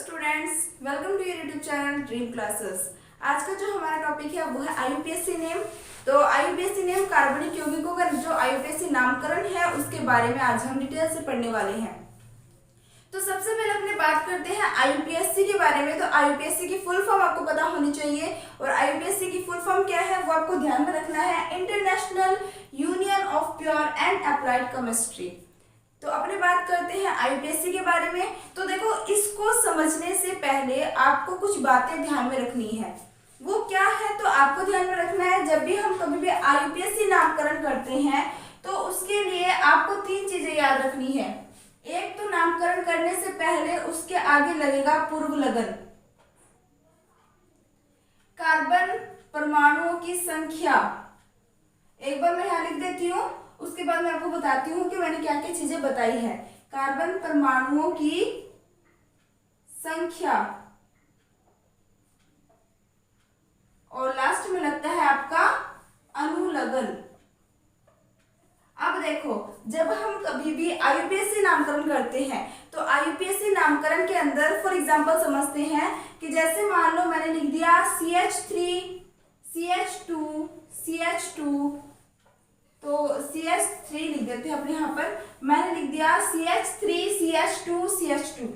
Students, welcome to your YouTube channel Dream Classes. आज का जो हमारा टॉपिक है वो है आईयूपीएससी नेम। तो आईयूपीएससी नेम कार्बनिक यौगिकों का जो आईयूपीएससी नामकरण है उसके बारे में आज हम डिटेल से पढ़ने वाले हैं। तो सबसे पहले अपने बात करते हैं आईयूपीएससी के बारे में। तो आईयूपीएससी की फुल फॉर्म आपको पता होनी चाहिए, और आईयूपीएससी की फुल फॉर्म क्या है वो आपको ध्यान में रखना है, international union of pure and applied chemistry. तो अपने बात करते हैं आईयूपीएससी के बारे में। तो देखो, इसको समझने से पहले आपको कुछ बातें ध्यान में रखनी है। वो क्या है? तो आपको ध्यान में रखना है, जब भी हम कभी भी आईयूपीएससी नामकरण करते हैं तो उसके लिए आपको तीन चीजें याद रखनी है। एक तो नामकरण करने से पहले उसके आगे लगेगा पूर्व लगन, कार्बन परमाणुओं की संख्या। एक बार मैं यहां लिख देती हूँ, उसके बाद मैं आपको बताती हूँ कि मैंने क्या क्या चीजें बताई है। कार्बन परमाणुओं की संख्या, और लास्ट में लगता है आपका अनुलग्न। अब देखो, जब हम कभी भी आईयूपीएससी नामकरण करते हैं तो आईयूपीएससी नामकरण के अंदर फॉर एग्जांपल समझते हैं कि जैसे मान लो मैंने लिख दिया CH3 CH2 CH2, तो CH3 लिख देते हैं अपने यहाँ पर। मैंने लिख दिया CH3 CH2 CH2।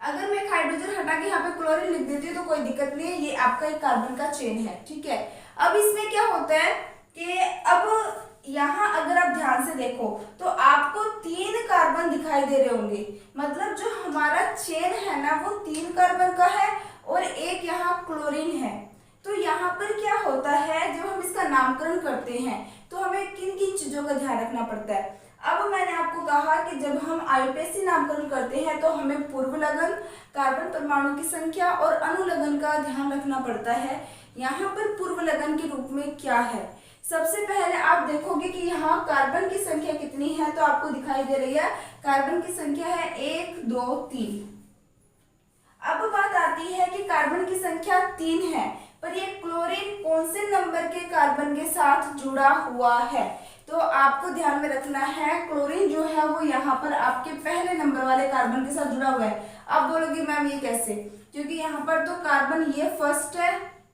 अगर मैं हाइड्रोजन हटा के यहाँ पे क्लोरीन लिख देती हूँ तो कोई दिक्कत नहीं है, ये आपका एक कार्बन का चेन है, ठीक है। अब इसमें क्या होता है कि अब यहाँ अगर आप ध्यान से देखो तो आपको 3 कार्बन दिखाई दे रहे होंगे, मतलब जो हमारा चेन है ना वो 3 कार्बन का है और एक यहाँ क्लोरीन है। तो यहाँ पर क्या होता है, जब हम इसका नामकरण करते हैं तो हमें किन किन चीजों का ध्यान रखना पड़ता है। अब मैंने आपको कहा कि जब हम आईयूपीएससी नामकरण करते हैं तो हमें पूर्व लगन, कार्बन परमाणु की संख्या और अनुलग्न का ध्यान रखना पड़ता है। यहाँ पर पूर्व लगन के रूप में क्या है, सबसे पहले आप देखोगे कि यहाँ कार्बन की संख्या कितनी है, तो आपको दिखाई दे रही है कार्बन की संख्या है 1 2 3। अब बात आती है कि कार्बन की संख्या 3 है, पर ये क्लोरीन कौन से नंबर के कार्बन के साथ जुड़ा हुआ है। तो आपको ध्यान में रखना है, क्लोरीन जो है वो यहाँ पर आपके पहले नंबर वाले कार्बन के साथ जुड़ा हुआ है। आप बोलोगे मैम ये कैसे, क्योंकि यहाँ पर तो कार्बन ये फर्स्ट है,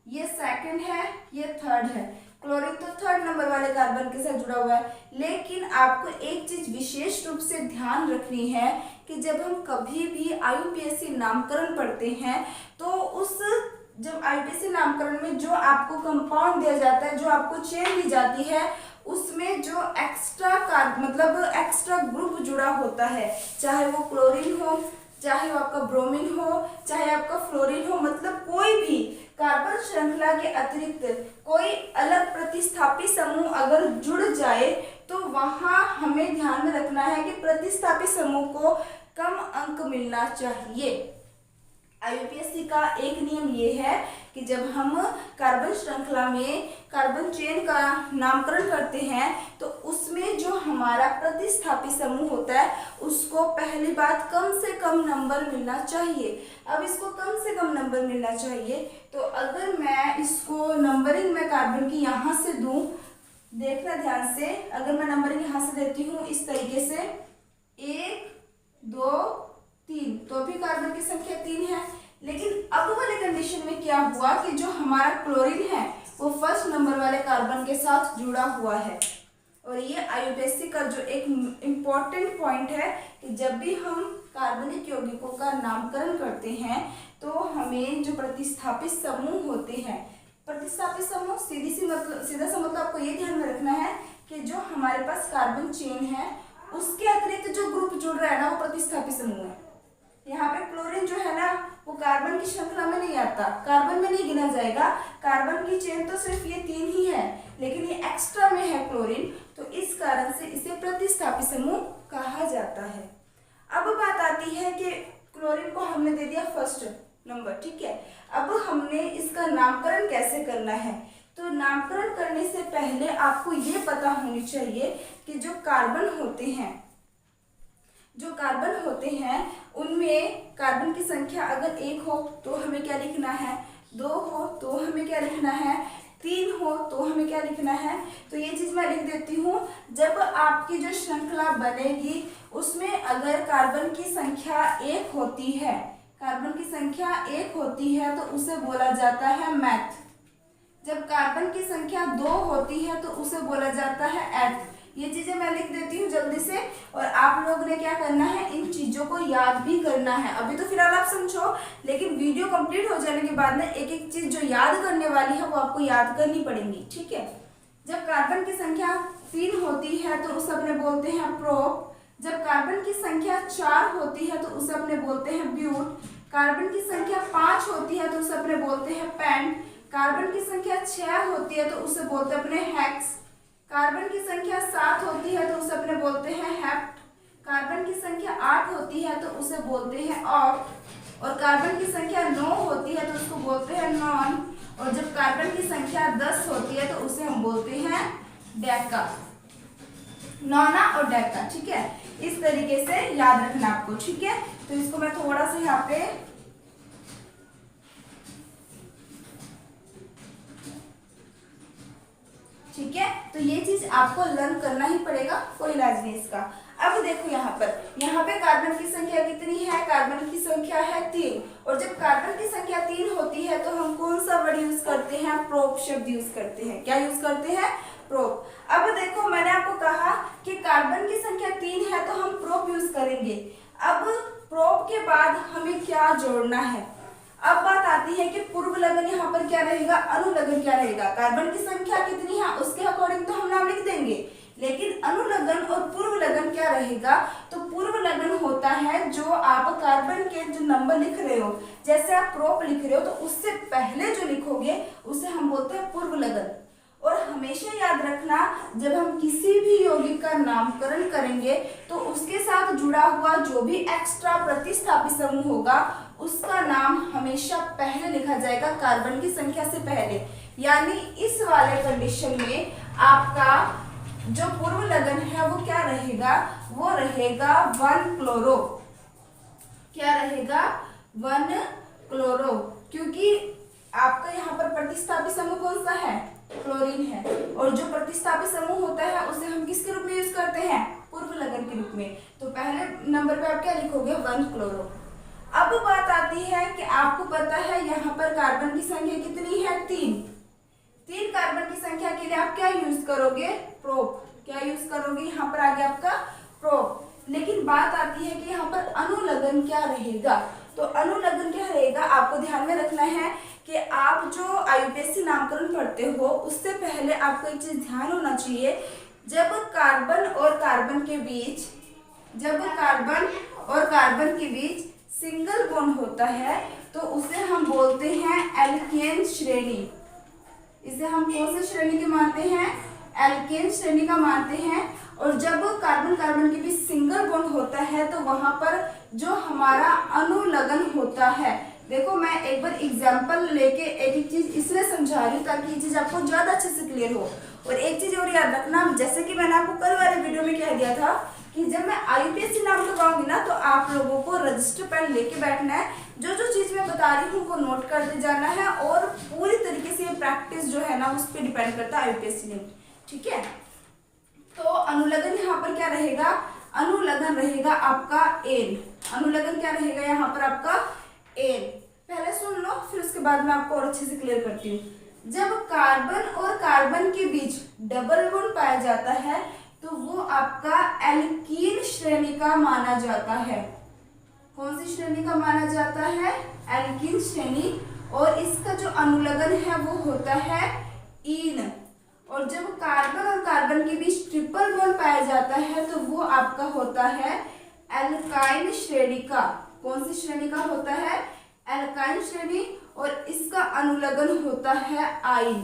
ये सेकंड है, ये थर्ड है, क्लोरीन तो थर्ड नंबर वाले कार्बन के साथ जुड़ा हुआ है। लेकिन आपको एक चीज विशेष रूप से ध्यान रखनी है कि जब हम कभी भी आईयूपीएससी नामकरण पढ़ते हैं तो उस जब आईयूपीएससी नामकरण में जो आपको कंपाउंड दिया जाता है, जो आपको चेन दी जाती है, उसमें जो एक्स्ट्रा मतलब एक्स्ट्रा ग्रुप जुड़ा होता है, चाहे वो क्लोरीन हो, चाहे वो आपका ब्रोमीन हो, चाहे आपका फ्लोरीन हो, मतलब कोई भी कार्बन श्रृंखला के अतिरिक्त कोई अलग प्रतिस्थापी समूह अगर जुड़ जाए तो वहां हमें ध्यान में रखना है कि प्रतिस्थापी समूह को कम अंक मिलना चाहिए। आईयूपीएससी का एक नियम ये है कि जब हम कार्बन श्रृंखला में कार्बन चेन का नामकरण करते हैं तो उसमें जो हमारा प्रतिस्थापी समूह होता है उसको पहली बात कम से कम नंबर मिलना चाहिए। अब इसको कम से कम नंबर मिलना चाहिए, तो अगर मैं इसको नंबरिंग में कार्बन की यहाँ से दूं, देखना ध्यान से, अगर मैं नंबरिंग यहाँ से देती हूँ इस तरीके से 1 2 3, तो भी कार्बन की संख्या 3 है। लेकिन अब वाले कंडीशन में क्या हुआ कि जो हमारा क्लोरीन है वो फर्स्ट नंबर वाले कार्बन के साथ जुड़ा हुआ है। और ये आईयूपीएससी का जो एक इम्पॉर्टेंट पॉइंट है कि जब भी हम कार्बनिक यौगिकों का नामकरण करते हैं तो हमें जो प्रतिस्थापित समूह होते हैं, प्रतिस्थापित समूह सीधा सा मतलब आपको ये ध्यान में रखना है कि जो हमारे पास कार्बन चेन है उसके अतिरिक्त जो ग्रुप जुड़ रहा है ना वो प्रतिस्थापित समूह है। यहाँ पे क्लोरीन जो है ना वो कार्बन की श्रृंखला में नहीं आता, कार्बन में नहीं गिना जाएगा। कार्बन की चेन तो सिर्फ ये 3 ही है, लेकिन ये एक्स्ट्रा में है क्लोरीन, तो इस कारण से इसे प्रतिस्थापी समूह कहा जाता है। अब बात आती है कि क्लोरीन को हमने दे दिया फर्स्ट नंबर, ठीक है। अब हमने इसका नामकरण कैसे करना है, तो नामकरण करने से पहले आपको ये पता होनी चाहिए कि जो कार्बन होते हैं उनमें कार्बन की संख्या अगर 1 हो तो हमें क्या लिखना है, 2 हो तो हमें क्या लिखना है, 3 हो तो हमें क्या लिखना है। तो ये चीज मैं लिख देती हूँ। जब आपकी जो श्रृंखला बनेगी उसमें अगर कार्बन की संख्या 1 होती है कार्बन की संख्या 1 होती है तो उसे बोला जाता है मैथ। जब कार्बन की संख्या 2 होती है तो उसे बोला जाता है एथ। ये चीजें मैं लिख देती हूँ जल्दी से, और आप लोगों ने क्या करना है, इन चीजों को याद भी करना है। अभी तो फिलहाल आप समझो, लेकिन वीडियो कंप्लीट हो जाने के बाद में एक एक चीज जो याद करने वाली है वो आपको याद करनी पड़ेगी, ठीक है। जब कार्बन की संख्या 3 होती है तो उसे अपने बोलते हैं प्रोप। जब कार्बन की संख्या 4 होती है तो उसे अपने बोलते हैं ब्यूट। कार्बन की संख्या 5 होती है तो उसे अपने बोलते हैं पेंट। कार्बन की संख्या 6 होती है तो उसे बोलते हैं अपने हेक्स। कार्बन की संख्या 7 होती है तो उसे अपने बोलते हैं हेप्ट। कार्बन की संख्या 8 होती है तो उसे बोलते हैं ऑक्ट। और कार्बन की संख्या 9 होती है तो उसको बोलते हैं नॉन। और जब कार्बन की संख्या 10 होती है तो उसे हम बोलते हैं डेका। नौना और डेका, ठीक है। इस तरीके से याद रखना आपको, ठीक है। तो इसको मैं थोड़ा सा यहाँ पे ठीक है, तो ये चीज आपको लर्न करना ही पड़ेगा, कोई इलाज नहीं इसका। अब देखो यहाँ पे कार्बन की संख्या कितनी है, कार्बन की संख्या है 3। और जब कार्बन की संख्या 3 होती है तो हम कौन सा वर्ड यूज करते हैं, प्रोप शब्द यूज करते हैं। क्या यूज करते हैं, प्रोप। अब देखो मैंने आपको कहा कि कार्बन की संख्या 3 है तो हम प्रोप यूज करेंगे। अब प्रोप के बाद हमें क्या जोड़ना है। अब बात आती है कि पूर्व लगन यहाँ पर क्या रहेगा, अनुलगन क्या रहेगा। कार्बन की संख्या कितनी है उसके अकॉर्डिंग तो हम नाम लिख देंगे, लेकिन अनुलगन और पूर्व लगन क्या रहेगा। तो पूर्व लगन होता है जो आप कार्बन के जो नंबर लिख रहे हो, जैसे आप प्रोप लिख रहे हो तो उससे पहले जो लिखोगे उसे हम बोलते हैं पूर्व लगन। और हमेशा याद रखना, जब हम किसी भी यौगिक का नामकरण करेंगे तो उसके साथ जुड़ा हुआ जो भी एक्स्ट्रा प्रतिस्थापित समूह होगा उसका नाम हमेशा पहले लिखा जाएगा, कार्बन की संख्या से पहले। यानी इस वाले कंडीशन में आपका जो पूर्व लगन है वो क्या रहेगा, वो रहेगा 1 क्लोरो। क्या रहेगा, 1 क्लोरो, क्योंकि आपका यहाँ पर प्रतिस्थापित समूह कौन सा है, क्लोरीन है। और जो प्रतिस्थापित समूह होता है उसे हम किसके रूप में यूज करते हैं, पूर्व लगन के रूप में। तो पहले नंबर पे आप क्या लिखोगे, 1 क्लोरो। अब बात आती है कि आपको पता है यहाँ पर कार्बन की संख्या कितनी है, 3 कार्बन की संख्या के लिए आप क्या यूज करोगे, प्रोप। क्या यूज करोगे, यहाँ पर आ गया आपका प्रोप। लेकिन बात आती है कि यहाँ पर अनुलगन क्या रहेगा। तो अनुलगन क्या रहेगा, आपको ध्यान में रखना है कि आप जो आईयूपीएसी नामकरण पढ़ते हो उससे पहले आपको एक चीज ध्यान होना चाहिए। जब कार्बन और कार्बन के बीच सिंगल बॉन्ड होता है तो उसे हम बोलते हैं एल्केन श्रेणी। इसे हम कौन सी श्रेणी के मानते हैं, एल्केन श्रेणी का मानते हैं। और जब कार्बन कार्बन के बीच सिंगल बॉन्ड होता है तो वहां पर जो हमारा अनुलगन होता है, देखो मैं एक बार एग्जांपल लेके एक एक चीज इसलिए समझा रही हूँ ताकि ये चीज आपको ज्यादा अच्छे से क्लियर हो। और एक चीज और याद रखना, जैसे कि मैंने आपको कल वाले वीडियो में कह दिया था कि जब मैं आईयूपीएसी नाम लगाऊंगी ना तो आप लोगों को रजिस्टर पेन लेके बैठना है, जो जो चीज मैं बता रही हूँ उनको नोट करते जाना है, और पूरी तरीके से प्रैक्टिस जो है ना उस पर डिपेंड करता है आईयूपीएसी में, ठीक है। तो अनुलगन यहाँ पर क्या रहेगा, अनुलगन रहेगा आपका एन। अनुलगन क्या रहेगा यहाँ पर आपका एन। पहले सुन लो फिर उसके बाद मैं आपको और अच्छे से क्लियर करती हूँ। जब कार्बन और कार्बन के बीच डबल बॉन्ड पाया जाता है तो वो आपका एल्कीन श्रेणी का माना जाता है। कौन सी श्रेणी का माना जाता है, एल्कीन श्रेणी। और इसका जो अनुलगन है वो होता है ईन। और जब कार्बन और कार्बन के बीच ट्रिपल बॉन्ड पाया जाता है तो वो आपका होता है एल्काइन श्रेणी का। कौन सी श्रेणी का होता है, एल्काइन श्रेणी। और इसका अनुलगन होता है आइन।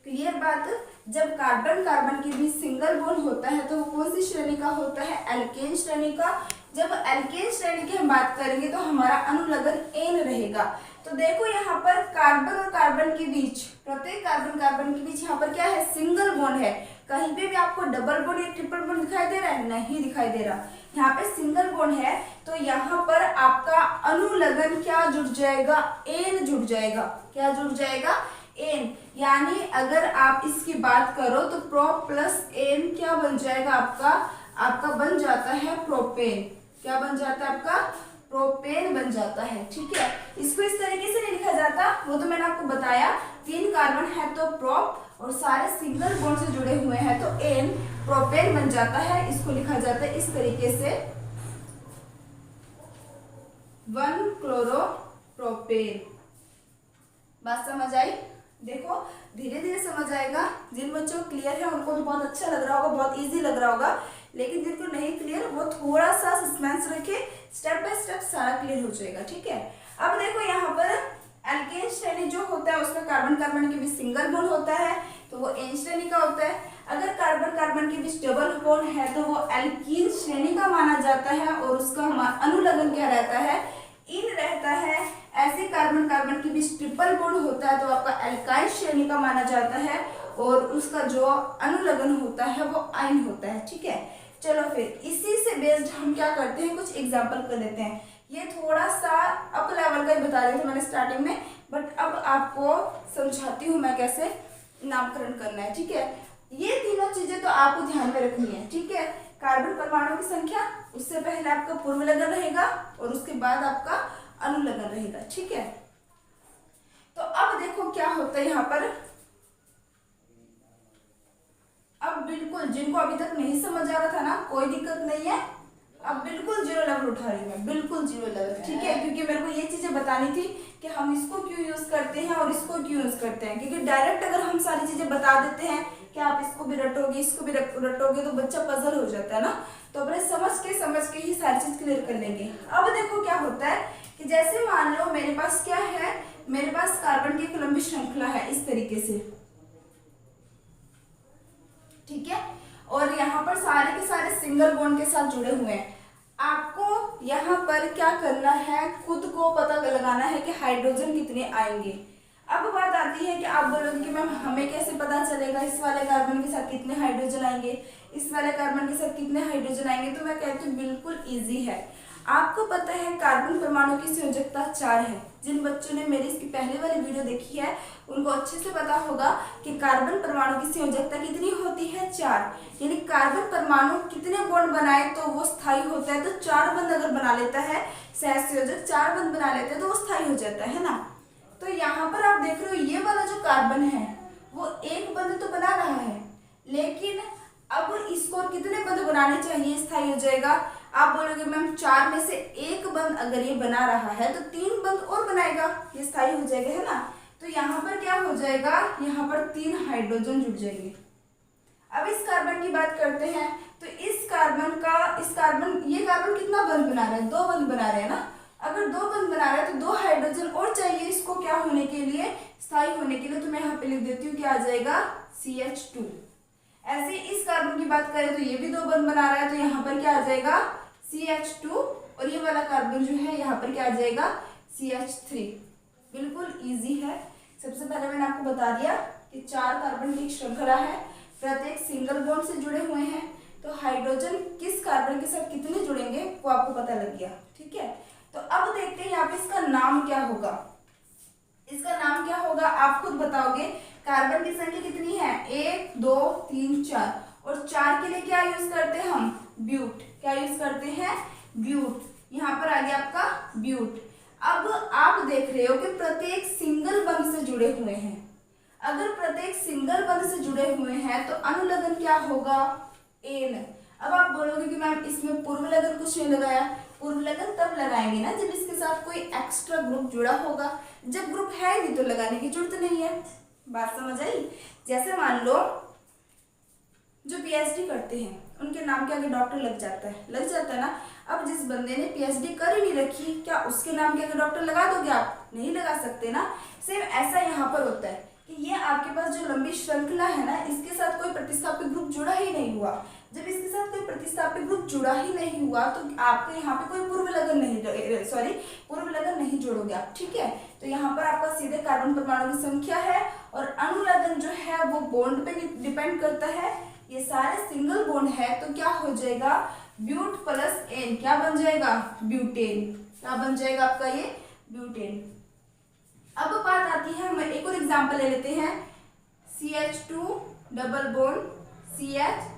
क्लियर बात। जब कार्बन कार्बन के बीच सिंगल बॉन्ड होता है तो वो कौन सी श्रेणी का होता है, एल्केन श्रेणी का। जब एल्केन श्रेणी की हम बात करेंगे तो हमारा अनुलगन एन रहेगा। तो देखो यहाँ पर कार्बन और कार्बन के बीच, प्रत्येक कार्बन कार्बन के बीच यहाँ पर क्या है, सिंगल बॉन्ड है। कहीं पे भी आपको डबल बॉन्ड या ट्रिपल बॉन्ड दिखाई दे रहा है, नहीं दिखाई दे रहा। यहाँ पे सिंगल बॉन्ड है तो यहाँ पर आपका अनुलगन क्या जुड़ जाएगा, एन जुड़ जाएगा। क्या जुड़ जाएगा, एन। यानी अगर आप इसकी बात करो तो प्रोप प्लस एन क्या बन जाएगा आपका बन जाता है प्रोपेन। क्या बन जाता है आपका, प्रोपेन जाता है। ठीक है, इसको इस तरीके से नहीं लिखा जाता, वो तो मैंने आपको बताया। 3 कार्बन है तो प्रोप, और सारे सिंगल बॉन्ड से जुड़े हुए हैं तो एन प्रोपेन बन जाता है। इसको लिखा जाता है इस तरीके से 1-क्लोरोप्रोपेन। बात समझ आई? देखो धीरे धीरे समझ आएगा। जिन बच्चों को क्लियर है उनको तो बहुत अच्छा लग रहा होगा, बहुत इजी लग रहा होगा, लेकिन जिनको नहीं क्लियर वो थोड़ा सा सस्पेंस रखे, स्टेप बाय स्टेप सारा क्लियर हो जाएगा। ठीक है, अब देखो यहाँ पर एल्केन श्रेणी जो होता है उसमें कार्बन कार्बन के बीच सिंगल बॉन्ड होता है तो वो एन श्रेणी का होता है। अगर कार्बन कार्बन के बीच डबल बॉन्ड है तो वो एल्कीन श्रेणी का माना जाता है और उसका अनुलग्न क्या रहता है? इन रहता है। ऐसे कार्बन कार्बन के बीच ट्रिपल बॉन्ड होता है तो आपका एल्काइल श्रेणी का माना जाता है और उसका जो अनुलग्न होता है वो आयन होता है। ठीक है, चलो फिर इसी से बेस्ड हम क्या करते हैं, कुछ एग्जांपल कर लेते हैं। ये थोड़ा सा अप लेवल का ही बता रही थी मैंने स्टार्टिंग में, बट अब आपको समझाती हूँ मैं कैसे नामकरण करना है। ठीक है, ये तीनों चीजें तो आपको ध्यान में रखनी है। ठीक है, कार्बन परमाणु की संख्या, उससे पहले आपका पूर्व लगन रहेगा और उसके बाद आपका अनुलग्न रहेगा। ठीक है, तो अब देखो क्या होता है यहाँ पर। अब बिल्कुल जिनको अभी तक नहीं समझ आ रहा था ना, कोई दिक्कत नहीं है, अब बिल्कुल 0 लेवल उठा रही हूँ मैं, बिल्कुल 0 लेवल। ठीक है, क्योंकि मेरे को ये चीजें बतानी थी कि हम इसको क्यों यूज करते हैं और इसको क्यों यूज करते हैं। क्योंकि डायरेक्ट अगर हम सारी चीजें बता देते हैं कि आप इसको भी रटोगे इसको भी रटोगे तो बच्चा पजल हो जाता है ना, तो अपने समझ के ही सारी चीज क्लियर कर लेंगे। अब देखो क्या होता है कि जैसे मान लो मेरे पास क्या है, मेरे पास कार्बन की एक लंबी श्रृंखला है इस तरीके से। ठीक है, और यहाँ पर सारे के सारे सिंगल बॉन्ड के साथ जुड़े हुए हैं। आपको यहाँ पर क्या करना है, खुद को पता लगाना है कि हाइड्रोजन कितने आएंगे। अब बात आती है कि आप बोलोगे कि मैम हमें कैसे पता चलेगा इस वाले कार्बन के साथ कितने हाइड्रोजन आएंगे, इस वाले कार्बन के साथ कितने हाइड्रोजन आएंगे। तो मैं कहती हूँ बिल्कुल ईजी है। आपको पता है कार्बन परमाणु की संयोजकता 4 है। जिन बच्चों ने मेरी इसकी पहले वाली वीडियो देखी है उनको अच्छे से पता होगा कि कार्बन परमाणु की संयोजकता कितनी होती है, 4। यानी कार्बन परमाणु कितने बॉन्ड बनाए तो वो स्थायी होता है, तो 4 बंध अगर बना लेता है, सहसंयोजक 4 बंध बना लेते हैं तो वो स्थायी हो जाता है ना। तो यहाँ पर आप देख रहे हो ये वाला जो कार्बन है वो एक बंध तो बना रहा है, लेकिन अब इसको कितने बंध बनाने चाहिए स्थायी हो जाएगा। आप बोलोगे मैम 4 में से एक बंध अगर ये बना रहा है तो 3 बंध और बनाएगा, ये स्थायी हो जाएगा, है ना। तो यहाँ पर क्या हो जाएगा, यहाँ पर 3 हाइड्रोजन जुड़ जाएंगे। अब इस कार्बन की बात करते हैं तो ये कार्बन कितना बंध बना रहा है, 2 बंध बना रहे हैं ना। अगर 2 बंध बना रहा है तो 2 हाइड्रोजन और चाहिए इसको क्या होने के लिए, स्थायी होने के लिए। तो मैं यहाँ पे लिख देती हूँ क्या आ जाएगा, CH2। ऐसे इस कार्बन की बात करें तो ये भी 2 बंध बना रहा है तो यहाँ पर क्या आ जाएगा, CH2, और ये वाला कार्बन जो है यहाँ पर क्या आ जाएगा, CH3। बिल्कुल इजी है। सबसे पहले मैंने आपको बता दिया कि 4 कार्बन की एक श्रृंखला है, प्रत्येक सिंगल बॉन्ड से जुड़े हुए हैं, तो हाइड्रोजन किस कार्बन के साथ कितने जुड़ेंगे वो आपको पता लग गया। ठीक है, तो अब देखते हैं यहाँ पे इसका नाम क्या होगा। इसका नाम क्या होगा आप खुद बताओगे। कार्बन की संख्या कितनी है, 1 2 3 4, और 4 के लिए क्या यूज करते हैं हम, ब्यूट। क्या यूज करते हैं, ब्यूट। यहाँ पर आ गया आपका ब्यूट। अब आप देख रहे हो कि प्रत्येक सिंगल बंध से जुड़े हुए हैं। अगर प्रत्येक सिंगल बंध से जुड़े हुए हैं तो अनुलग्न क्या होगा, एन। अब आप बोलोगे कि मैम इसमें पूर्व लगन कुछ नहीं लगाया। पूर्व लगन तब लगाएंगे ना जब इसके साथ कोई एक्स्ट्रा ग्रुप जुड़ा होगा, जब ग्रुप है नहीं तो लगाने की जरूरत नहीं है। बात समझ आई। जैसे मान लो जो पीएचडी करते हैं उनके नाम के आगे डॉक्टर लग जाता है ना। अब जिस बंदे ने पीएचडी कर ही नहीं रखी, क्या उसके नाम के आगे डॉक्टर लगा दोगे आप, नहीं लगा सकते ना। सेम ऐसा यहाँ पर होता है कि ये आपके पास जो लंबी श्रृंखला है ना, इसके साथ कोई प्रतिस्थापित ग्रुप जुड़ा ही नहीं हुआ। जब इसके साथ कोई प्रतिस्थापित ग्रुप जुड़ा ही नहीं हुआ तो आपके यहाँ पे कोई पूर्व लगन नहीं जोड़ोगे आप। ठीक है, तो यहाँ पर आपका सीधे कार्बन परमाणु की संख्या है और अनुलग्न जो है वो बॉन्ड पे डिपेंड करता है। ये सारे सिंगल बॉन्ड है तो क्या हो जाएगा, ब्यूट प्लस एन क्या बन जाएगा, ब्यूटेन। क्या बन जाएगा आपका ये, ब्यूटेन। अब बात आती है, हम एक और एग्जांपल ले लेते हैं। CH2 double bond CH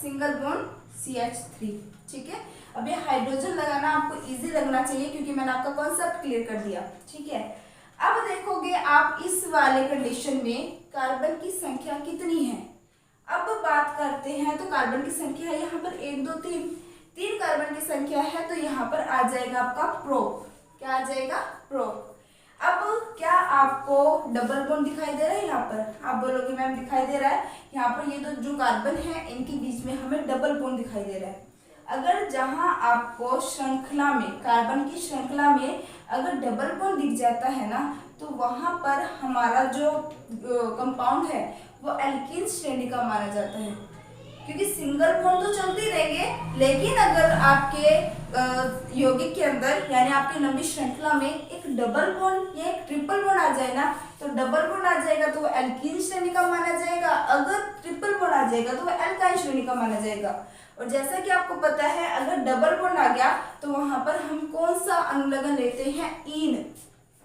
single bond CH3। ठीक है, अब ये हाइड्रोजन लगाना आपको इजी लगना चाहिए क्योंकि मैंने आपका कॉन्सेप्ट क्लियर कर दिया, ठीक है। अब देखोगे आप इस वाले कंडीशन में कार्बन की संख्या कितनी है। अब बात करते हैं तो कार्बन की संख्या है यहाँ पर 1 2 3, 3 कार्बन की संख्या है तो यहाँ पर आ जाएगा आपका प्रोप। क्या आ जाएगा? प्रोप। अब क्या आपको डबल बॉन्ड दिखाई दे रहा है? यहाँ पर आप बोलोगे मैम दिखाई दे रहा है, यहाँ पर ये जो कार्बन है इनके बीच में हमें डबल बॉन्ड दिखाई दे रहा है। अगर जहां आपको श्रृंखला में, कार्बन की श्रृंखला में अगर डबल बॉन्ड दिख जाता है ना, तो वहां पर हमारा जो कंपाउंड है वो एल्कीन श्रेणी का माना जाता है, क्योंकि सिंगल बॉन्ड तो चलते रहेंगे, लेकिन अगर आपके यौगिक के अंदर यानी आपकी लंबी श्रृंखला में एक डबल बॉन्ड या एक ट्रिपल बॉन्ड आ जाए ना, तो डबल बॉन्ड आ जाएगा तो वो एल्कीन श्रेणी का माना जाएगा, अगर ट्रिपल बॉन्ड आ जाएगा तो वो एल्काइल श्रेणी का माना जाएगा। और जैसा कि आपको पता है अगर डबल बॉन्ड आ गया तो वहां पर हम कौन सा अनुलग्न लेते हैं? ईन।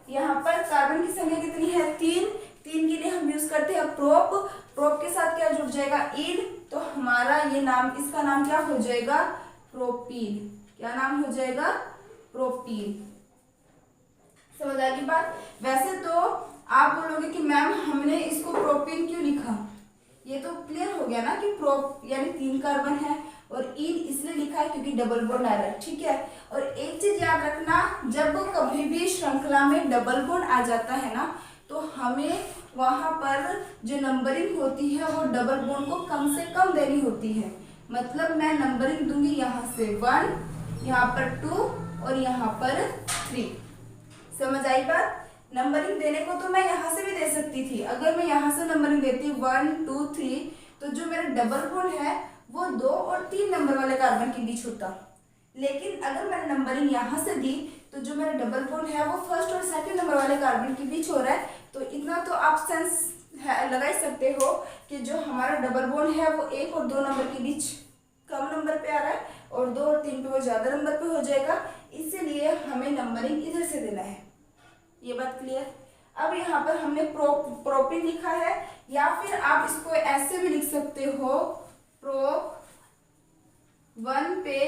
यहाँ पर कार्बन की संख्या कितनी है? 3, 3 के लिए हम यूज करते हैं प्रोप, प्रोप के साथ क्या जुड़ जाएगा? ईन, तो हमारा ये नाम, इसका नाम क्या हो जाएगा? प्रोपीन। क्या नाम हो जाएगा? प्रोपीन। समझ आ गई बात? वैसे तो आप बोलोगे कि मैम हमने इसको प्रोपीन क्यों लिखा, ये तो क्लियर हो गया ना कि प्रोप यानी 3 कार्बन है और ईन इसलिए लिखा है क्योंकि डबल बॉन्ड आ रहा है, ठीक है। और एक चीज याद रखना, जब कभी भी श्रृंखला में डबल बॉन्ड आ जाता है ना, तो हमें वहां पर जो नंबरिंग होती है वो डबल बॉन्ड को कम से कम देनी होती है। मतलब मैं नंबरिंग दूंगी यहाँ से 1, यहाँ पर 2 और यहाँ पर 3। समझ आई बात? नंबरिंग देने को तो मैं यहाँ से भी दे सकती थी, अगर मैं यहाँ से नंबरिंग देती 1 2 3 तो जो मेरा डबल बॉन्ड है वो 2 और 3 नंबर वाले कार्बन के बीच होता। लेकिन अगर मैंने नंबरिंग यहाँ से दी तो जो मेरा डबल बॉन्ड है वो फर्स्ट और सेकंड नंबर वाले कार्बन के बीच हो रहा है। तो इतना तो आप सेंस लगा ही सकते हो कि जो हमारा डबल बॉन्ड है वो 1 और 2 नंबर के बीच कम नंबर पे आ रहा है और 2 और 3 पे वो ज्यादा नंबर पे हो जाएगा, इसीलिए हमें नंबरिंग इधर से देना है। ये बात क्लियर? अब यहाँ पर हमने प्रोपीन लिखा है, या फिर आप इसको ऐसे भी लिख सकते हो प्रोप 1 पे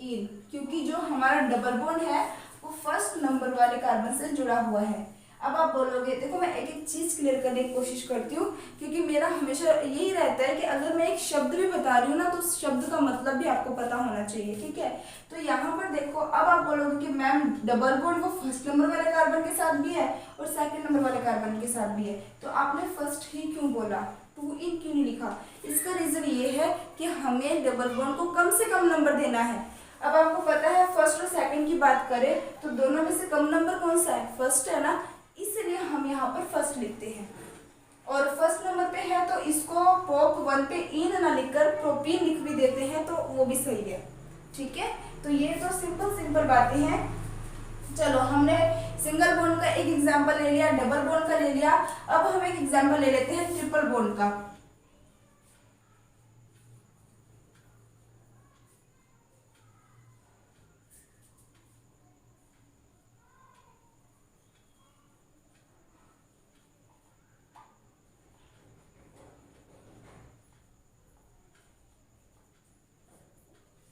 ईन, क्योंकि जो हमारा डबल बॉन्ड है वो फर्स्ट नंबर वाले कार्बन से जुड़ा हुआ है। अब आप बोलोगे, देखो मैं एक एक चीज क्लियर करने की कोशिश करती हूँ क्योंकि मेरा हमेशा यही रहता है कि अगर मैं एक शब्द भी बता रही हूँ ना तो उस शब्द का मतलब भी आपको पता होना चाहिए, ठीक है। तो यहाँ पर देखो, अब आप बोलोगे कि मैम डबल बॉन्ड वो फर्स्ट नंबर वाले कार्बन के साथ भी है और सेकंड नंबर वाले कार्बन के साथ भी है, तो आपने फर्स्ट ही क्यों बोला, 2 इन क्यों नहीं लिखा? इसका रीजन ये है कि हमें डबल बॉन्ड को कम से कम नंबर देना है। अब आपको पता है फर्स्ट और सेकंड की बात करें तो दोनों में से कम नंबर कौन सा है? फर्स्ट है ना, इसलिए हम यहाँ पर फर्स्ट लिखते हैं। और फर्स्ट नंबर पे है तो इसको प्रोप 1 पे ईन ना लिखकर प्रोपीन लिख भी देते हैं तो वो भी सही है, ठीक है। तो ये तो सिंपल बातें हैं। चलो हमने सिंगल बॉन्ड का एक एग्जांपल ले लिया, डबल बॉन्ड का ले लिया, अब हम एक एग्जांपल ले लेते हैं ट्रिपल बॉन्ड का।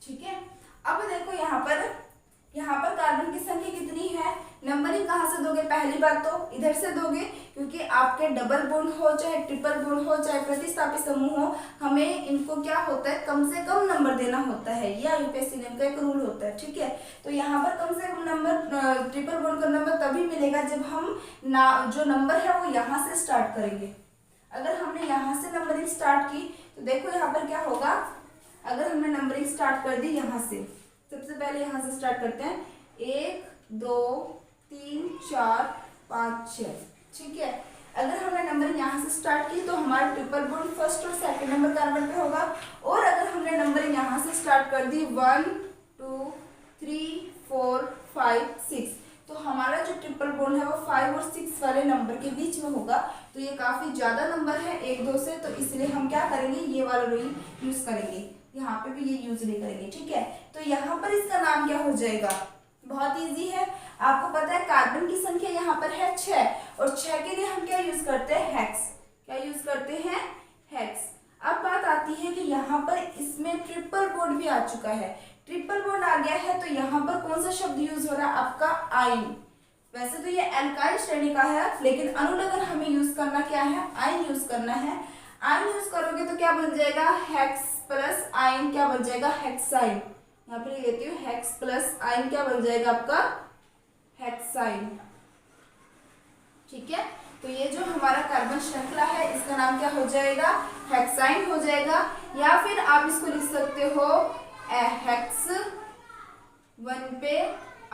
ठीक है, अब देखो यहाँ पर कार्बन की संख्या कितनी है? नंबरिंग कहाँ से दोगे? पहली बात तो इधर से दोगे, क्योंकि आपके डबल बॉन्ड हो चाहे ट्रिपल बॉन्ड हो चाहे प्रतिस्थापित समूह हो, हमें इनको क्या होता है? कम से कम नंबर देना होता है। यह यूपीएससी नियम का एक रूल होता है, ठीक है। तो यहाँ पर कम से कम नंबर, ट्रिपल बॉन्ड का नंबर तभी मिलेगा जब हम जो नंबर है वो यहाँ से स्टार्ट करेंगे। अगर हमने यहाँ से नंबरिंग स्टार्ट की तो देखो यहाँ पर क्या होगा। अगर हमने नंबरिंग स्टार्ट कर दी यहाँ से, सबसे पहले यहाँ से स्टार्ट करते हैं, 1 2 3 4 5 6, ठीक है। अगर हमने नंबरिंग यहाँ से स्टार्ट की तो हमारा ट्रिपल बॉन्ड फर्स्ट और सेकंड नंबर कार्बन पे होगा। और अगर हमने नंबरिंग यहाँ से स्टार्ट कर दी 1 2 3 4 5 6, तो हमारा जो ट्रिपल बॉन्ड है वो 5 और 6 वाले नंबर के बीच में होगा। तो ये काफी ज्यादा नंबर है 1 2 से, तो इसलिए हम क्या करेंगे? ये वाला रूल यूज करेंगे, यहाँ पे भी ये यूज नहीं करेंगे, ठीक है। तो यहाँ पर इसका नाम क्या हो जाएगा? बहुत इजी है, आपको पता है कार्बन की संख्या यहाँ पर है 6 और 6 के लिए हम क्या यूज करते हैं? हेक्स। क्या यूज करते हैं? हेक्स। अब बात आती है कि यहाँ पर इसमें ट्रिपल बॉन्ड भी आ चुका है। ट्रिपल बॉन्ड आ गया है तो यहाँ पर कौन सा शब्द यूज हो रहा है आपका आइन। वैसे तो ये एल्काइल श्रेणी का है, लेकिन अनुलग्न हमें यूज करना क्या है, आइन यूज करना है। आइन यूज करोगे तो क्या बन जाएगा, हेक्स प्लस आइन क्या बन जाएगा, हेक्साइन। यहाँ पे लिख देती हूँ हेक्स प्लस आइन क्या बन जाएगा आपका, हेक्साइन। ठीक है, तो ये जो हमारा कार्बन श्रृंखला है इसका नाम क्या हो जाएगा, हेक्साइन हो जाएगा। या फिर आप इसको लिख सकते हो हेक्स 1 पे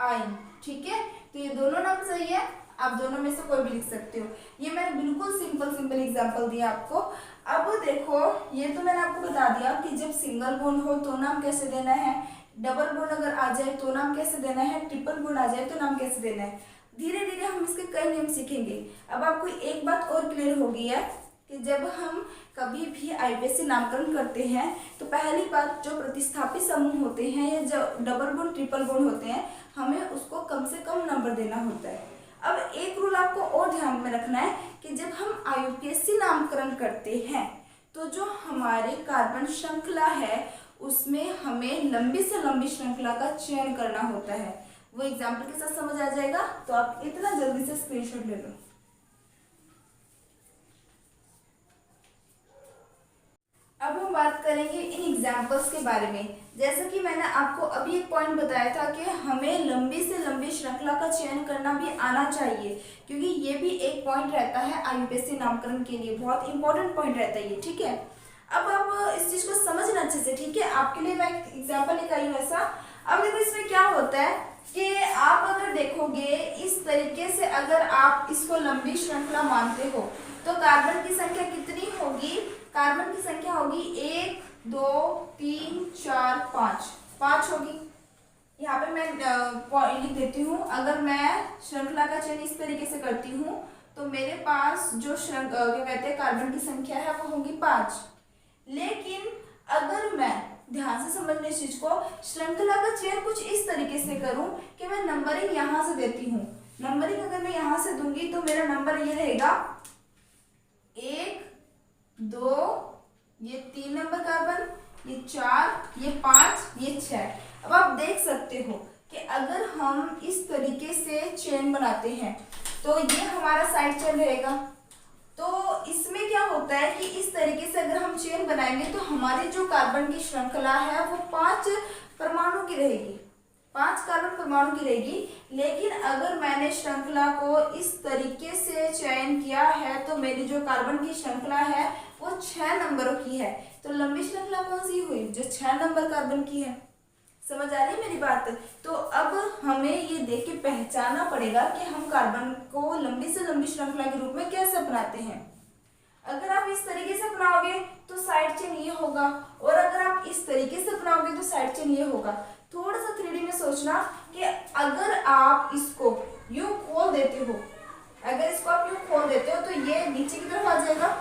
आइन। ठीक है, तो ये दोनों नाम सही है, आप दोनों में से कोई भी लिख सकते हो। ये मैंने बिल्कुल सिंपल एग्जांपल दिया आपको। अब देखो, ये तो मैंने आपको बता दिया कि जब सिंगल बॉन्ड हो तो नाम कैसे देना है, डबल बॉन्ड अगर आ जाए तो नाम कैसे देना है, ट्रिपल बॉन्ड आ जाए तो नाम कैसे देना है। धीरे धीरे हम इसके कई नियम सीखेंगे। अब आपको एक बात और क्लियर हो गई है कि जब हम कभी भी आईपीएससी नामकरण करते हैं तो पहली बात, जो प्रतिस्थापी समूह होते हैं या जो डबल बॉन्ड ट्रिपल बॉन्ड होते हैं, हमें उसको कम से कम नंबर देना होता है। अब एक रूल आपको और ध्यान में रखना है कि जब हम आईयूपीएसी नामकरण करते हैं तो जो हमारे कार्बन श्रृंखला है उसमें हमें लंबी से लंबी श्रृंखला का चयन करना होता है। वो एग्जाम्पल के साथ समझ आ जाएगा, तो आप इतना जल्दी से स्क्रीनशॉट ले लो। अब हम बात करेंगे इन एग्जाम्पल्स के बारे में। जैसा कि मैंने आपको अभी एक पॉइंट बताया था कि हमें लंबी से लंबी श्रृंखला का चयन करना भी आना चाहिए, क्योंकि ये भी एक पॉइंट रहता है आईयूपीएसी नामकरण के लिए, बहुत इंपॉर्टेंट पॉइंट रहता है ये। ठीक है, अब आप इस चीज को समझना अच्छे से। ठीक है, आपके लिए मैं एग्जाम्पल लेकर आई हूँ ऐसा। अब देखो इसमें क्या होता है कि आप अगर देखोगे इस तरीके से, अगर आप इसको लंबी श्रृंखला मानते हो तो कार्बन की संख्या कितनी होगी, कार्बन की संख्या होगी 1 2 3 4 5 होगी। यहाँ पे मैं लिख देती हूँ, अगर मैं श्रृंखला का चयन इस तरीके से करती हूँ तो मेरे पास जो क्या कहते हैं कार्बन की संख्या है वो होगी 5। लेकिन अगर मैं ध्यान से समझने इस चीज को, श्रृंखला का चयन कुछ इस तरीके से करूं कि मैं नंबरिंग यहाँ से देती हूँ। नंबरिंग अगर मैं यहाँ से दूंगी तो मेरा नंबर ये रहेगा 1 2, ये 3 नंबर कार्बन, ये 4, ये 5, ये 6। अब आप देख सकते हो कि अगर हम इस तरीके से चेन बनाते हैं तो ये हमारा साइड चेन रहेगा। तो इसमें क्या होता है कि इस तरीके से अगर हम चेन बनाएंगे तो हमारी जो कार्बन की श्रृंखला है वो 5 परमाणु की रहेगी, 5 कार्बन परमाणु की रहेगी। लेकिन अगर मैंने श्रृंखला को इस तरीके से चयन किया है तो मेरी जो कार्बन की श्रृंखला है वो 6 नंबरों की है। तो लंबी श्रृंखला कौन सी हुई, जो 6 नंबर कार्बन की है। समझ आ रही है मेरी बात। तो अब हमें ये देख के पहचानना पड़ेगा कि हम कार्बन को लंबी से लंबी श्रृंखला के रूप में कैसे अपनाते हैं। अगर आप इस तरीके से अपनाओगे तो साइड चेन ये होगा, और अगर आप इस तरीके से अपनाओगे तो साइड चेन ये होगा। थोड़ा सा 3D में सोचना कि अगर आप इसको यूं खोल देते हो, अगर इसको आप यूं खोल देते हो तो ये नीचे की तरफ आ जाएगा।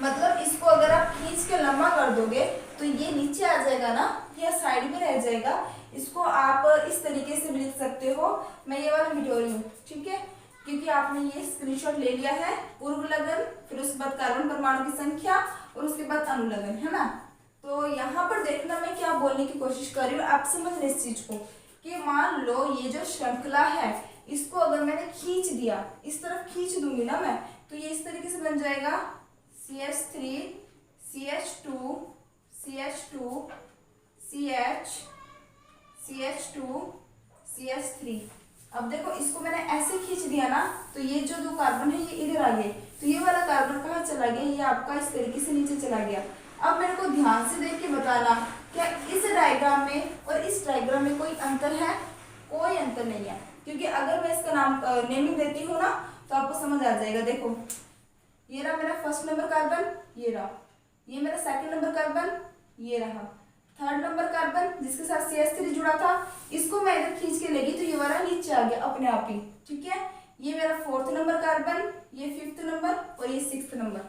मतलब इसको अगर आप खींच के लंबा कर दोगे तो ये नीचे आ जाएगा ना, ये साइड में रह जाएगा। इसको आप इस तरीके से भी लिख सकते हो। मैं ये वाला मिटो रही हूँ, ठीक है, क्योंकि आपने ये स्क्रीनशॉट ले लिया है। पूर्व लगन, फिर उसके बाद कार्बन परमाणु की संख्या और उसके बाद अनुलग्न, है ना। तो यहाँ पर देखना मैं क्या बोलने की कोशिश कर रही हूँ, आप समझ रहे इस चीज को कि मान लो ये जो श्रृंखला है इसको अगर मैंने खींच दिया, इस तरफ खींच दूंगी ना मैं, तो ये इस तरीके से बन जाएगा CH3 CH2 CH2 CH CH2 CH3। अब देखो इसको मैंने ऐसे खींच दिया ना, तो ये जो 2 कार्बन है ये इधर आ गए, तो ये वाला कार्बन कहाँ चला गया, ये आपका इस तरीके से नीचे चला गया। अब मेरे को ध्यान से देख के बताना, क्या इस डायग्राम में और इस डायग्राम में कोई अंतर है? कोई अंतर नहीं है, क्योंकि अगर मैं इसका नाम नेमिंग देती हूँ ना तो आपको समझ आ जाएगा। देखो ये रहा मेरा फर्स्ट नंबर कार्बन, ये रहा, ये मेरा सेकंड नंबर कार्बन, ये रहा थर्ड नंबर कार्बन जिसके साथ CH3 जुड़ा था, इसको मैं इधर खींच के लेगी तो ये वाला नीचे आ गया अपने आप ही, ठीक है। ये मेरा 4th नंबर कार्बन, ये 5th नंबर और ये 6th नंबर।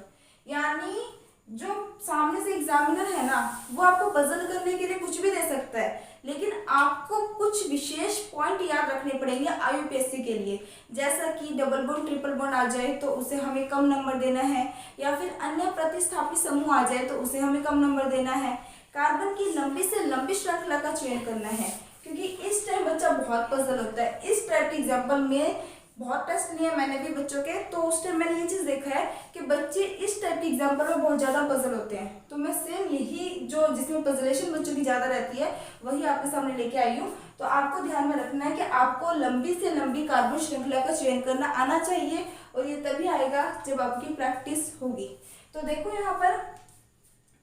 यानी जो सामने से एग्जामिनर है ना वो आपको पजल करने के लिए कुछ भी दे सकता है, लेकिन आपको कुछ विशेष पॉइंट याद रखने पड़ेंगे आईयूपीएससी के लिए। जैसा कि डबल बॉन्ड ट्रिपल बॉन्ड आ जाए तो उसे हमें कम नंबर देना है, या फिर अन्य प्रतिस्थापी समूह आ जाए तो उसे हमें कम नंबर देना है, कार्बन की लंबी से लंबी श्रृंखला का चयन करना है, क्योंकि इस टाइम बच्चा बहुत पजल होता है। इस टाइप के एग्जाम्पल में बहुत टेस्ट लिए मैंने भी बच्चों के, तो उस टाइम मैंने ये चीज़ देखा है कि बच्चे इस टाइप के एग्जाम्पल में बहुत ज़्यादा पजल होते हैं। तो मैं सेम यही जो जिसमें पजलेशन बच्चों की ज़्यादा रहती है वही आपके सामने लेके आई हूँ। तो आपको ध्यान में रखना है कि आपको लंबी से लंबी कार्बन श्रृंखला का चयन करना आना चाहिए, और ये तभी आएगा जब आपकी प्रैक्टिस होगी। तो देखो यहाँ पर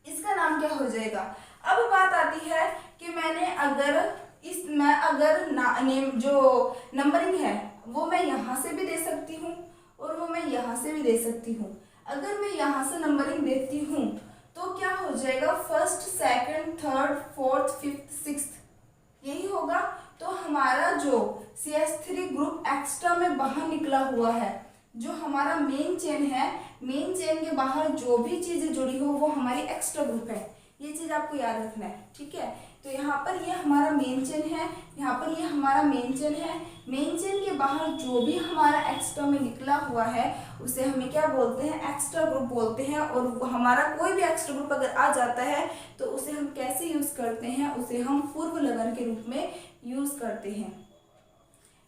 इसका नाम क्या हो जाएगा। अब बात आती है कि मैंने अगर नेम जो नंबरिंग है वो मैं यहाँ से भी दे सकती हूँ और वो मैं यहाँ से भी दे सकती हूँ। अगर मैं यहाँ से नंबरिंग देती हूँ तो क्या हो जाएगा, first, second, third, fourth, fifth, sixth यही होगा। तो हमारा जो CH3 ग्रुप एक्स्ट्रा में बाहर निकला हुआ है, जो हमारा मेन चेन है, मेन चेन के बाहर जो भी चीजें जुड़ी हो वो हमारी एक्स्ट्रा ग्रुप है। ये चीज आपको याद रखना है, ठीक है। तो यहाँ पर ये हमारा मेन चेन है, यहाँ पर ये हमारा मेन चेन है। मेन चेन के बाहर जो भी हमारा एक्स्ट्रा में निकला हुआ है उसे हमें क्या बोलते हैं, एक्स्ट्रा ग्रुप बोलते हैं। और हमारा कोई भी एक्स्ट्रा ग्रुप अगर आ जाता है तो उसे हम कैसे यूज करते हैं, उसे हम पूर्व लगन के रूप में यूज करते हैं।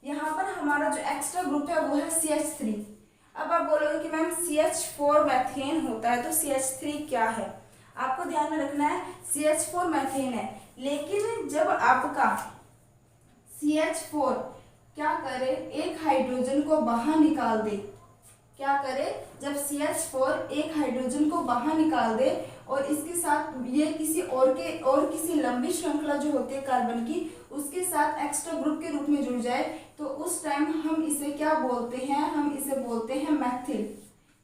यहाँ पर हमारा जो एक्स्ट्रा ग्रुप है वो है CH3। अब आप बोलोगे कि मैम CH4 मैथेन होता है, तो CH3 क्या है, आपको ध्यान में रखना है CH4 मैथेन है। लेकिन जब आपका CH4 क्या करे, एक हाइड्रोजन को बाहर निकाल दे, क्या करे, जब CH4 एक हाइड्रोजन को बाहर निकाल दे और इसके साथ ये किसी और किसी लंबी श्रृंखला जो होती है कार्बन की उसके साथ एक्स्ट्रा ग्रुप के रूप में जुड़ जाए, तो उस टाइम हम इसे क्या बोलते हैं, हम इसे बोलते हैं मैथिल।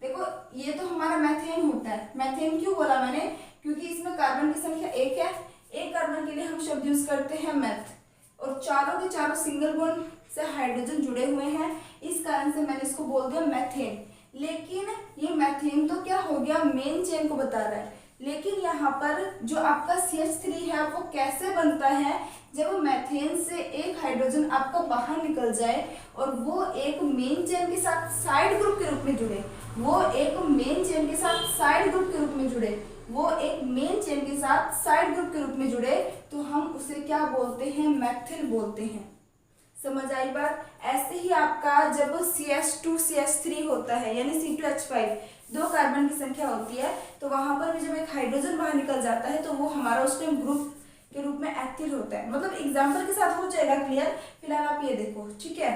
देखो ये तो हमारा मैथेन होता है। मैथेन क्यों बोला मैंने, क्योंकि इसमें कार्बन की संख्या एक है, एक कार्बन के लिए हम शब्द यूज करते हैं मैथ, और चारों के चारों सिंगल बॉन्ड से हाइड्रोजन जुड़े हुए हैं, इस कारण से मैंने इसको बोल दिया मैथेन। लेकिन ये मैथेन तो क्या हो गया, मेन चेन को बता रहा है। लेकिन यहाँ पर जो आपका CH3 है वो कैसे बनता है, जब मैथेन से एक हाइड्रोजन आपका बाहर निकल जाए और वो एक मेन चेन के साथ साइड ग्रुप के रूप में जुड़े, वो एक मेन चेन के साथ साइड ग्रुप के रूप में जुड़े, वो एक मेन चेन के साथ साइड ग्रुप के रूप में जुड़े, तो हम उसे क्या बोलते हैं, मैथिल बोलते हैं। समझ आई बात। ऐसे ही आपका जब CH2 CH3 होता है यानी C2H5 दो कार्बन की संख्या होती है, तो वहां पर भी जब एक हाइड्रोजन बाहर निकल जाता है तो वो हमारा उस टाइम ग्रुप के रूप में एथिल होता है। मतलब एग्जाम्पल के साथ हो जाएगा क्लियर, फिलहाल आप ये देखो, ठीक है।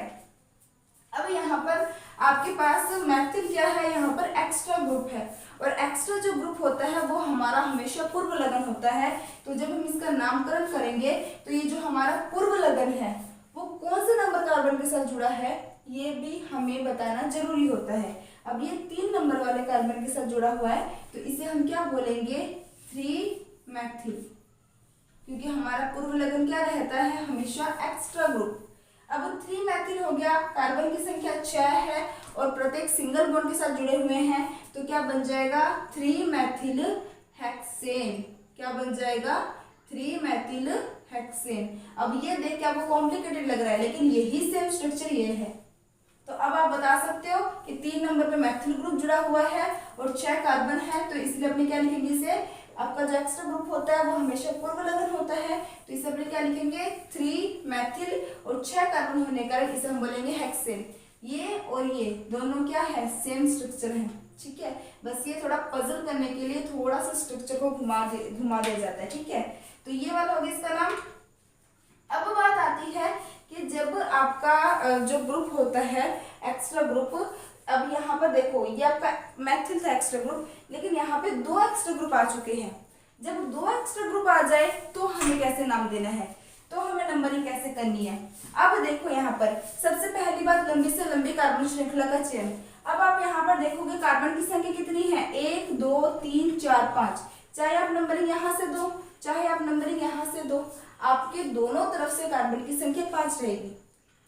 अब यहाँ पर आपके पास मैथिल क्या है, यहाँ पर एक्स्ट्रा ग्रुप है, और एक्स्ट्रा जो ग्रुप होता है वो हमारा हमेशा पूर्व लगन होता है। तो जब हम इसका नामकरण करेंगे तो ये जो हमारा पूर्व लगन है वो कौन से नंबर कार्बन के साथ जुड़ा है ये भी हमें बताना जरूरी होता है। अब ये 3 नंबर वाले कार्बन के साथ जुड़ा हुआ है तो इसे हम क्या बोलेंगे, 3 मैथिल, क्योंकि हमारा पूर्व लगन क्या रहता है, हमेशा एक्स्ट्रा ग्रुप। अब 3 मैथिल हो गया, कार्बन की संख्या 6 है और प्रत्येक सिंगल बॉन्ड के साथ जुड़े हुए हैं, तो क्या बन जाएगा, 3 मैथिल हेक्सेन। क्या बन जाएगा, 3 मैथिल हेक्सेन। अब ये देख के आपको कॉम्प्लिकेटेड लग रहा है, लेकिन यही सेम स्ट्रक्चर ये है। तो अब आप बता सकते हो कि 3 नंबर पे मैथिल ग्रुप जुड़ा हुआ है और 6 कार्बन है, तो इसलिए अपने क्या लिखेंगे, इसे आपका जो एक्स्ट्रा ग्रुप होता है वो हमेशा पूर्व लगन होता है, तो इसे अपने क्या लिखेंगे, 3 मैथिल और 6 कार्बन होने के कारण इसे हम बोलेंगे हेक्सेन। ये और ये दोनों क्या है, सेम स्ट्रक्चर है, ठीक है। बस ये थोड़ा पजल करने के लिए थोड़ा सा स्ट्रक्चर को घुमा दिया जाता है, ठीक है। तो ये वाला हो गया इसका नाम। अब बात आती है कि जब आपका जो ग्रुप होता है एक्स्ट्रा ग्रुप, अब यहाँ पर देखो ये आपका मैथिल था एक्स्ट्रा ग्रुप, लेकिन यहाँ पे 2 एक्स्ट्रा ग्रुप आ चुके हैं। जब 2 एक्स्ट्रा ग्रुप आ जाए तो हमें कैसे नाम देना है, तो हमें नंबरिंग कैसे करनी है। अब देखो यहाँ पर सबसे पहली बात, लंबी से लंबी कार्बन श्रृंखला का चयन। अब आप यहाँ पर देखोगे कार्बन की संख्या कितनी है, 1 2 3 4 5। चाहे आप नंबरिंग यहाँ से दो, चाहे आप नंबरिंग यहाँ से दो, आपके दोनों तरफ से कार्बन की संख्या 5 रहेगी,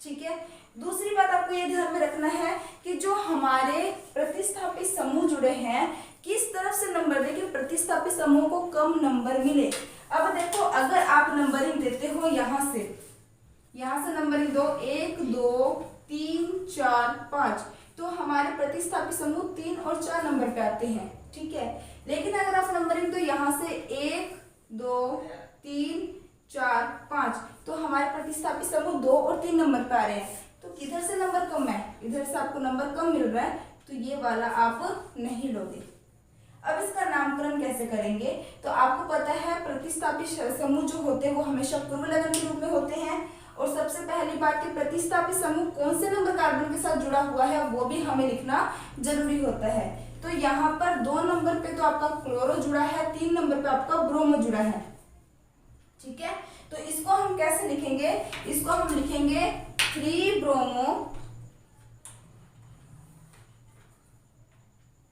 ठीक है। दूसरी बात आपको ये ध्यान में रखना है कि जो हमारे प्रतिस्थापी समूह जुड़े हैं किस तरफ से नंबर दें कि प्रतिस्थापी समूह को कम नंबर मिले। अब देखो अगर आप नंबरिंग देते हो यहाँ से नंबरिंग दो, 1 2 3 4 5, तो हमारे प्रतिस्थापी समूह 3 और 4 नंबर पे आते हैं, ठीक है। लेकिन अगर आप नंबरिंग तो यहाँ से 1 2 3 4 5। तो हमारे प्रतिस्थापी समूह 2 और 3 नंबर पे आ रहे हैं। तो किधर से नंबर कम है, इधर से आपको नंबर कम मिल रहा है, तो ये वाला आप नहीं लोगे। अब इसका नामकरण कैसे करेंगे, तो आपको पता है प्रतिस्थापी समूह जो होते हैं वो हमेशा पूर्व लगन के रूप में होते हैं। और सबसे पहली बात कि प्रतिस्थापी समूह कौन से नंबर कार्बन के साथ जुड़ा हुआ है वो भी हमें लिखना जरूरी होता है। तो यहाँ पर 2 नंबर पे तो आपका क्लोरो जुड़ा है, 3 नंबर पे आपका ब्रोमो जुड़ा है। ठीक है, तो इसको हम कैसे लिखेंगे, इसको हम लिखेंगे 3 ब्रोमो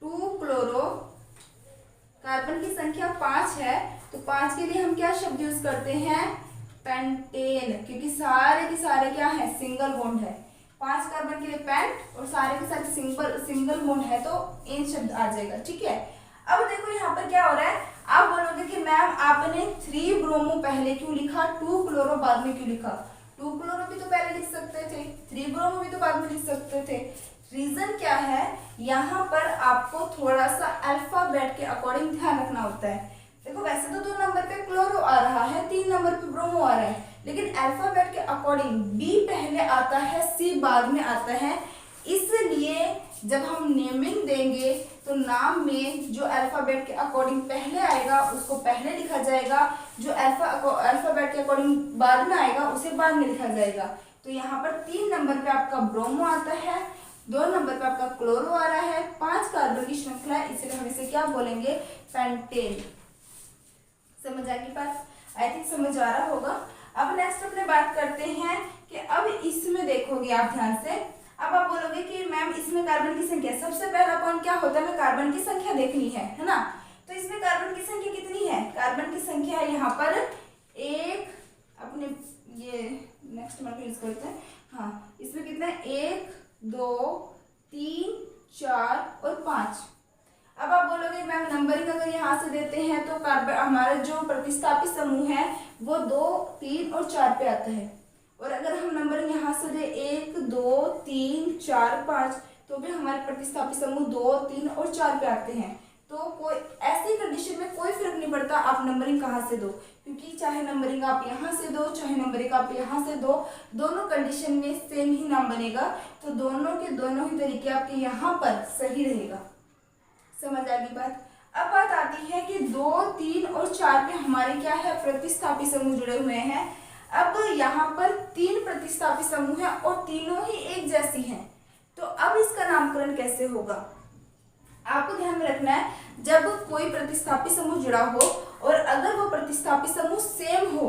2 क्लोरो। कार्बन की संख्या 5 है, तो 5 के लिए हम क्या शब्द यूज करते हैं, पेंटेन, क्योंकि सारे के सारे क्या है, सिंगल बॉन्ड है। 5 कार्बन के लिए पेंट और सारे के सारे सिंगल बॉन्ड है, तो एन शब्द आ जाएगा। ठीक है, अब देखो यहाँ पर क्या हो रहा है, आप बोलोगे कि मैम आपने 3 ब्रोमो पहले क्यों लिखा, 2 क्लोरो बाद में क्यों लिखा। 2 क्लोरो भी तो पहले लिख सकते थे, 3 ब्रोमो भी तो बाद में लिख सकते थे। रीजन क्या है, यहाँ पर आपको थोड़ा सा अल्फाबेट के अकॉर्डिंग ध्यान रखना होता है। देखो वैसे तो 2 नंबर पे क्लोरो आ रहा है, 3 नंबर पे ब्रोमो आ रहा है, लेकिन अल्फाबेट के अकॉर्डिंग बी पहले आता है, सी बाद में आता है। इसलिए जब हम नेमिंग देंगे तो नाम में जो अल्फाबेट के अकॉर्डिंग पहले आएगा उसको पहले लिखा जाएगा, जो अल्फाबेट के अकॉर्डिंग बाद में आएगा उसे बाद में लिखा जाएगा। तो यहाँ पर 3 नंबर पे आपका ब्रोमो आता है, 2 नंबर पे आपका क्लोरो आ रहा है, 5 कार्बन की श्रृंखला है, इसलिए हम इसे क्या बोलेंगे, पेंटेन। समझ आ गई बात, आई थिंक समझ आ रहा होगा। अब नेक्स्ट अपने बात करते हैं कि अब इसमें देखोगे आप ध्यान से, अब आप बोलोगे कि मैम इसमें कार्बन की संख्या, सबसे पहला पॉइंट क्या होता है, हमें कार्बन की संख्या देखनी है ना। तो इसमें कार्बन की संख्या कितनी है, कार्बन की संख्या है यहाँ पर एक, अपने ये नेक्स्ट मार्क यूज करते हैं, हाँ इसमें कितना है, 1 2 3 4 और 5। अब आप बोलोगे मैम नंबरिंग अगर यहाँ से देते हैं तो कार्बन हमारा जो प्रतिस्थापी समूह है वो 2 3 और 4 पे आता है, और अगर हम नंबरिंग यहाँ से दे 1 2 3 4 5 तो भी हमारे प्रतिस्थापी समूह 2 3 और 4 पे आते हैं। तो कोई ऐसी कंडीशन में कोई फर्क नहीं पड़ता आप नंबरिंग कहाँ से दो, क्योंकि चाहे नंबरिंग आप यहाँ से दो चाहे नंबरिंग आप यहाँ से दो, दोनों कंडीशन में सेम ही नाम बनेगा। तो दोनों के दोनों ही तरीके आपके यहाँ पर सही रहेगा। समझ आ गई बात। अब बात आती है कि 2 3 और 4 पे हमारे क्या है, प्रतिस्थापी समूह जुड़े हुए हैं। अब यहाँ पर 3 प्रतिस्थापी समूह है और तीनों ही एक जैसी हैं, तो अब इसका नामकरण कैसे होगा, आपको ध्यान में रखना है। जब कोई प्रतिस्थापी समूह जुड़ा हो और अगर वो प्रतिस्थापी समूह सेम हो,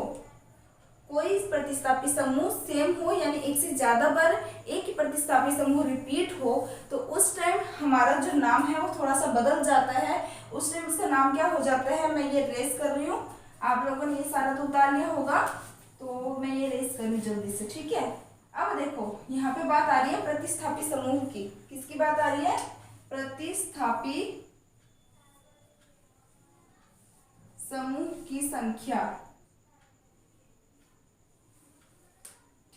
कोई प्रतिस्थापी समूह सेम हो यानी एक से ज्यादा बार एक ही प्रतिस्थापी समूह रिपीट हो, तो उस टाइम हमारा जो नाम है वो थोड़ा सा बदल जाता है। उस टाइम उसका नाम क्या हो जाता है, मैं ये रेस कर रही हूँ, आप लोगों ने ये सारा तो उतार लिया होगा, तो मैं ये रेस कर रही जल्दी से। ठीक है, अब देखो यहाँ पे बात आ रही है प्रतिस्थापी समूह की, किसकी बात आ रही है, प्रतिस्थापी समूह की संख्या।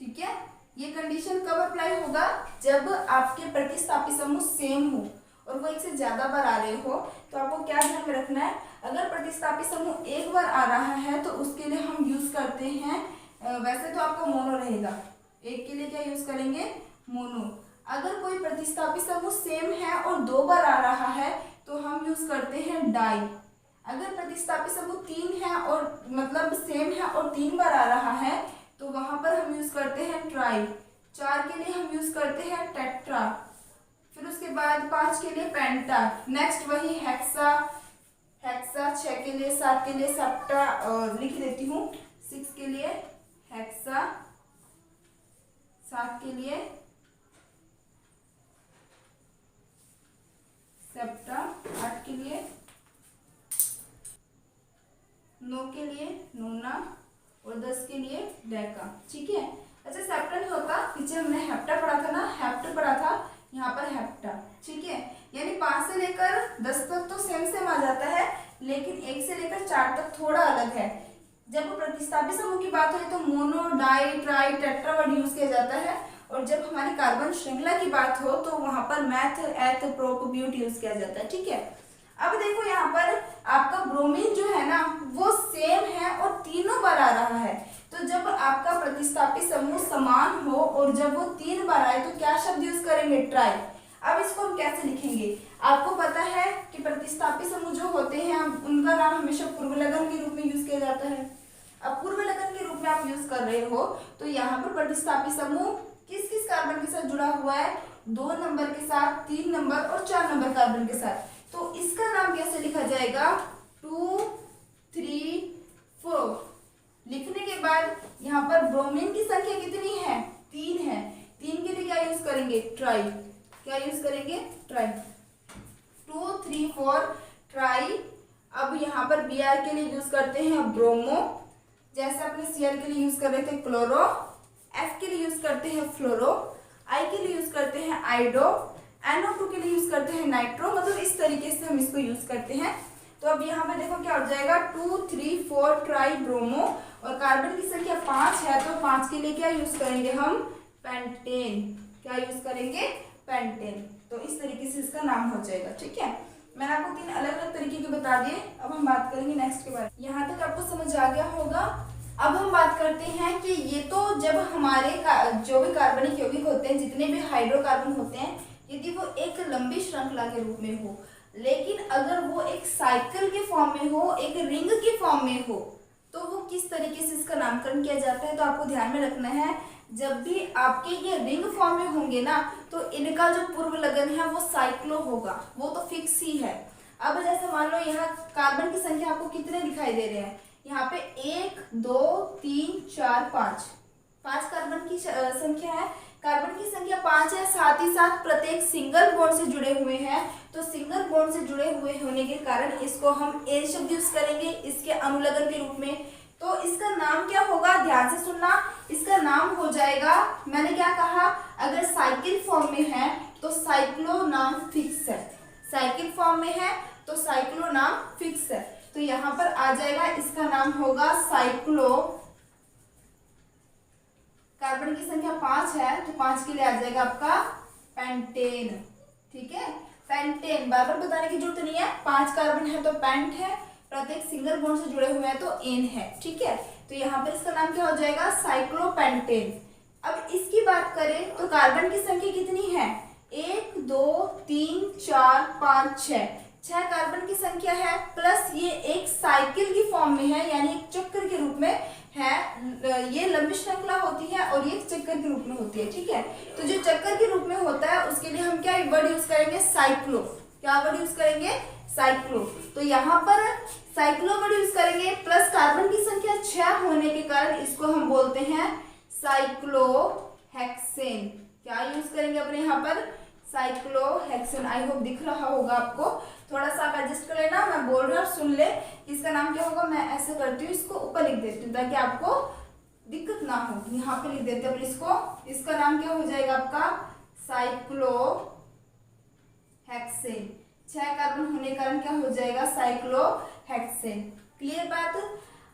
ठीक है, ये कंडीशन कब अप्लाई होगा, जब आपके प्रतिस्थापी समूह सेम हो और वो एक से ज्यादा बार आ रहे हो। तो आपको क्या ध्यान में रखना है, अगर प्रतिस्थापी समूह एक बार आ रहा है तो उसके लिए हम यूज करते हैं, वैसे तो आपका मोनो रहेगा, एक के लिए क्या यूज करेंगे, मोनो। अगर कोई प्रतिस्थापी समूह सेम है और 2 बार आ रहा है तो हम यूज करते हैं डाई। अगर प्रतिस्थापी समूह 3 है और मतलब सेम है और 3 बार आ रहा है तो वहां पर हम यूज करते हैं ट्राई। 4 के लिए हम यूज करते हैं टेट्रा, फिर उसके बाद 5 के लिए पेंटा, नेक्स्ट वही हेक्सा, 6 के लिए, 7 के लिए सेप्टा, और लिख देती हूँ 6 के लिए हेक्सा, 7 के लिए सेप्टा, 8 के लिए, 9 के लिए नोना और 10 के लिए डेका। ठीक है, अच्छा सेप्टा नहीं होता, पीछे हमने हेप्टा पढ़ा था ना, हेप्टा पढ़ा था, यहाँ पर हेप्टा। ठीक है, यानी 5 से लेकर 10 तक तो सेम आ जाता है, लेकिन 1 से लेकर 4 तक थोड़ा अलग है। जब प्रतिस्थापी समूह की बात हो तो mono, di, tri, tetra word use किया जाता है, और जब हमारी कार्बन श्रृंखला की बात हो तो वहां पर मैथ, एथ, प्रोप, ब्यूट यूज किया जाता है। ठीक है, अब देखो यहाँ पर आपका ब्रोमीन जो है ना वो सेम है और तीनों बार आ रहा है। तो जब आपका प्रतिस्थापी समूह समान हो और जब वो 3 बार आए तो क्या शब्द यूज करेंगे? ट्राई। अब इसको हम कैसे लिखेंगे? आपको पता है कि प्रतिस्थापी समूह जो होते हैं उनका नाम हमेशा पूर्वलग्न के रूप में यूज किया जाता है। अब पूर्वलग्न के रूप में आप यूज कर रहे हो तो यहाँ पर प्रतिस्थापी समूह किस किस कार्बन के साथ जुड़ा हुआ है? 2 नंबर के साथ, 3 नंबर और 4 नंबर कार्बन के साथ। तो इसका नाम कैसे लिखा जाएगा? 2, 3, 4। लिखने के बाद यहाँ पर ब्रोमीन की संख्या कितनी है? 3 है। 3 के लिए क्या यूज करेंगे? ट्राई। क्या यूज करेंगे? ट्राई। 2, 3, 4 ट्राई। अब यहाँ पर Br के लिए यूज करते हैं ब्रोमो, जैसे अपने Cl के लिए यूज कर रहे थे क्लोरो। F के लिए यूज करते हैं फ्लोरो। I के लिए यूज करते हैं आइडो। NO2 के लिए यूज करते हैं नाइट्रो। मतलब इस तरीके से हम इसको यूज करते हैं। तो अब यहाँ पे देखो क्या हो जाएगा? 2, 3, 4 ट्राई ब्रोमो और कार्बन की संख्या 5 है तो 5 के लिए क्या यूज करेंगे हम? पेंटेन। क्या यूज करेंगे? पेंटेन। तो इस तरीके से इसका नाम हो जाएगा। ठीक है, मैंने आपको 3 अलग अलग तरीके के बता दिए। अब हम बात करेंगे नेक्स्ट के बारे में। यहाँ तक आपको समझ आ गया होगा। अब हम बात करते हैं कि ये तो जब हमारे जो भी कार्बनिक यौगिक होते हैं, जितने भी हाइड्रोकार्बन होते हैं, यदि वो एक लंबी श्रृंखला के रूप में हो, लेकिन अगर वो एक साइकिल के फॉर्म में हो, एक रिंग के फॉर्म में हो, तो वो किस तरीके से इसका नामकरण किया जाता है? तो आपको ध्यान में रखना है, जब भी आपके ये रिंग फॉर्म में होंगे ना तो इनका जो पूर्व लगन है वो साइक्लो होगा, वो तो फिक्स ही है। अब जैसे मान लो यहाँ कार्बन की संख्या आपको कितने दिखाई दे रहे हैं? यहाँ पे 1, 2, 3, 4, 5 कार्बन की संख्या है। कार्बन की संख्या 5 है, साथ ही साथ प्रत्येक सिंगल बॉन्ड से जुड़े हुए हैं। तो सिंगल बॉन्ड से जुड़े हुए होने के कारण इसको हम ए शब्द यूज करेंगे इसके अनुलग्न के रूप में। तो इसका नाम क्या होगा? ध्यान से सुनना। इसका नाम हो जाएगा, मैंने क्या कहा, अगर साइकिल फॉर्म में है तो साइक्लो नाम फिक्स है। साइकिल फॉर्म में है तो साइक्लो नाम फिक्स है। तो यहाँ पर आ जाएगा, इसका नाम होगा साइक्लो। कार्बन की संख्या 5 है तो 5 के लिए आ जाएगा आपका पेंटेन। ठीक है, पेंटेन बार बार बताने की जरूरत नहीं है। 5 कार्बन है तो पेंट है, प्रत्येक सिंगल बॉन्ड से जुड़े हुए हैं तो एन है। ठीक है, तो यहाँ पर इसका नाम क्या हो जाएगा? साइक्लोपेंटेन। अब इसकी बात करें तो कार्बन की संख्या कितनी है? 1, 2, 3, 4, 5, 6 कार्बन की संख्या है, प्लस ये एक साइकिल की फॉर्म में है, यानी एक चक्र के रूप में है। ये लंबी श्रृंखला होती है और ये चक्कर के रूप में होती है। ठीक है, तो जो चक्कर के रूप में होता है उसके लिए हम क्या वर्ड यूज करेंगे? साइक्लो। क्या वर्ड यूज करेंगे? साइक्लो। तो यहाँ पर साइक्लो वर्ड यूज करेंगे, प्लस कार्बन की संख्या 6 होने के कारण इसको हम बोलते हैं साइक्लोहेक्सेन। क्या यूज करेंगे अपने यहाँ पर? साइक्लोहेक्सेन। आई होप दिख रहा होगा आपको। थोड़ा सा आप एडजस्ट कर लेना, मैं बोल रहा हूँ सुन ले। इसका नाम क्या होगा? मैं ऐसे करती हूँ, इसको ऊपर लिख देती हूँ ताकि आपको दिक्कत ना हो। यहाँ पे लिख देते हैं इसको। इसका नाम क्या हो जाएगा आपका? साइक्लोहेक्सेन। 6 कार्बन होने के कारण क्या हो जाएगा? साइक्लोहेक्सेन। क्लियर बात?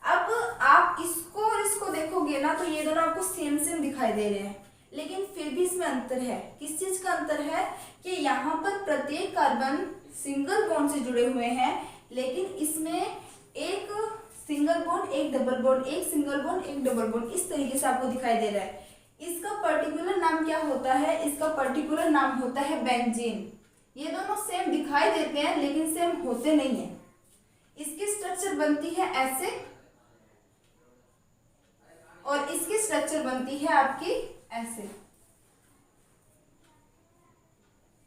अब आप इसको और इसको देखोगे ना तो ये दोनों आपको सेम सेम दिखाई दे रहे हैं, लेकिन फिर भी इसमें अंतर है। किस चीज का अंतर है? कि यहाँ पर प्रत्येक कार्बन सिंगल बॉन्ड से जुड़े हुए हैं, लेकिन इसमें एक सिंगल बॉन्ड, एक डबल बॉन्ड, एक सिंगल बॉन्ड, एक डबल बॉन्ड, इस तरीके से आपको दिखाई दे रहा है। इसका पर्टिकुलर नाम क्या होता है? इसका पर्टिकुलर नाम होता है बेंजीन। ये दोनों सेम दिखाई देते हैं लेकिन सेम होते नहीं है। इसकी स्ट्रक्चर बनती है ऐसे और इसकी स्ट्रक्चर बनती है आपकी ऐसे।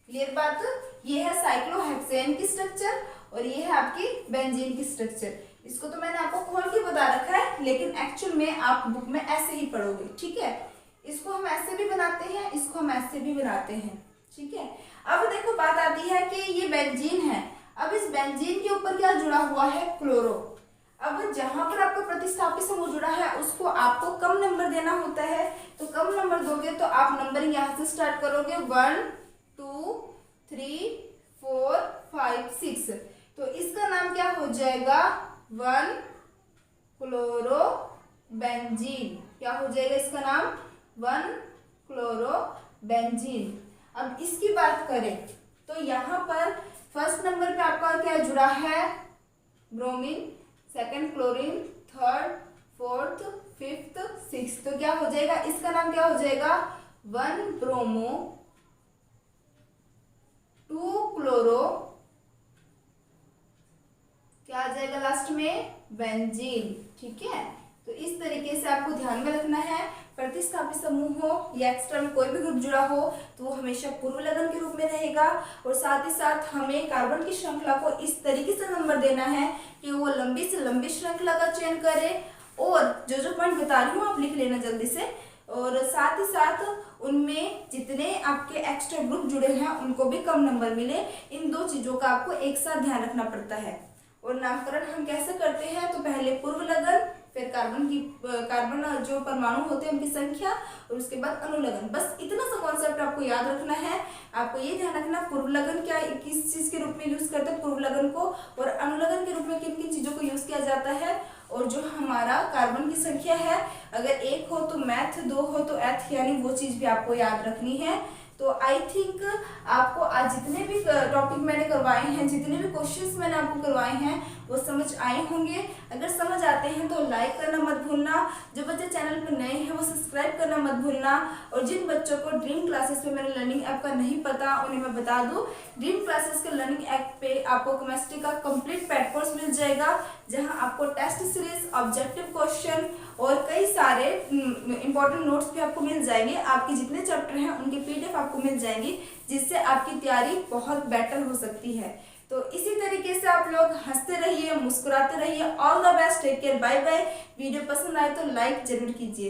क्लियर बात? ये है साइक्लोहेक्सेन की स्ट्रक्चर और ये है आपकी बेंजीन की स्ट्रक्चर। इसको तो मैंने आपको खोल के बता रखा है, लेकिन एक्चुअल में आप बुक में ऐसे ही पढ़ोगे। ठीक है, इसको हम ऐसे भी बनाते हैं, इसको हम ऐसे भी बनाते हैं। ठीक है, अब देखो बात आती है कि ये बेंजीन है। अब इस बेंजीन के ऊपर क्या जुड़ा हुआ है? क्लोरो। अब जहां पर आपका प्रतिस्थापी समूह जुड़ा है उसको आपको कम नंबर देना होता है, तो कम नंबर दोगे तो आप नंबरिंग यहाँ से स्टार्ट करोगे 1, 2, 3, 4, 5, 6। तो इसका नाम क्या हो जाएगा? 1 क्लोरो बेंजीन। क्या हो जाएगा इसका नाम? 1 क्लोरो बेंजीन। अब इसकी बात करें तो यहाँ पर फर्स्ट नंबर पे आपका क्या जुड़ा है, bromine, second chlorine, third, fourth, fifth, six. तो क्या हो जाएगा, इसका नाम क्या हो जाएगा, 1 ब्रोमो 2 क्लोरो, क्या आ जाएगा लास्ट में, बेंजीन। ठीक है, तो इस तरीके से आपको ध्यान में रखना है, प्रतिस्थापित समूह हो या एक्स्ट्रा में कोई भी ग्रुप जुड़ा हो तो वो हमेशा पूर्व लगन के रूप में रहेगा। और साथ ही साथ हमें कार्बन की श्रृंखला को इस तरीके से नंबर देना है कि वो लंबी से लंबी श्रृंखला का चयन करे। और जो जो पॉइंट बता रही हूँ आप लिख लेना जल्दी से। और साथ ही साथ उनमें जितने आपके एक्स्ट्रा ग्रुप जुड़े हैं उनको भी कम नंबर मिले। इन दो चीज़ों का आपको एक साथ ध्यान रखना पड़ता है। और नामकरण हम कैसे करते हैं, तो पहले पूर्व लगन, फिर कार्बन जो परमाणु होते हैं उनकी संख्या, और उसके बाद अनुलग्न। बस इतना सा कॉन्सेप्ट आपको याद रखना है। आपको ये ध्यान रखना पूर्व लगन क्या, किस चीज के रूप में यूज करते हैं पूर्व लगन को, और अनुलग्न के रूप में किन किन चीजों को यूज किया जाता है। और जो हमारा कार्बन की संख्या है, अगर 1 हो तो मैथ, 2 हो तो एथ, यानी वो चीज भी आपको याद रखनी है। तो आई थिंक आपको आज जितने भी टॉपिक मैंने करवाए हैं, जितने भी क्वेश्चंस मैंने आपको करवाए हैं वो समझ आए होंगे। अगर समझ आते हैं तो लाइक करना मत भूलना, जो बच्चे चैनल पर नए हैं वो सब्सक्राइब करना मत भूलना। और जिन बच्चों को ड्रीम क्लासेस पे मेरे लर्निंग ऐप का नहीं पता उन्हें मैं बता दूं, ड्रीम क्लासेस के लर्निंग ऐप पे आपको केमिस्ट्री का कंप्लीट पैड कोर्स मिल जाएगा, जहां आपको टेस्ट सीरीज, ऑब्जेक्टिव क्वेश्चन और कई सारे इंपॉर्टेंट नोट्स भी आपको मिल जाएंगे। आपके जितने चैप्टर हैं उनके PDF आपको मिल जाएंगी, जिससे आपकी तैयारी बहुत बेटर हो सकती है। तो इसी तरीके से आप लोग हंसते रहिए, मुस्कुराते रहिए। All the best, take care, bye bye. Video पसंद आए तो लाइक जरूर कीजिए।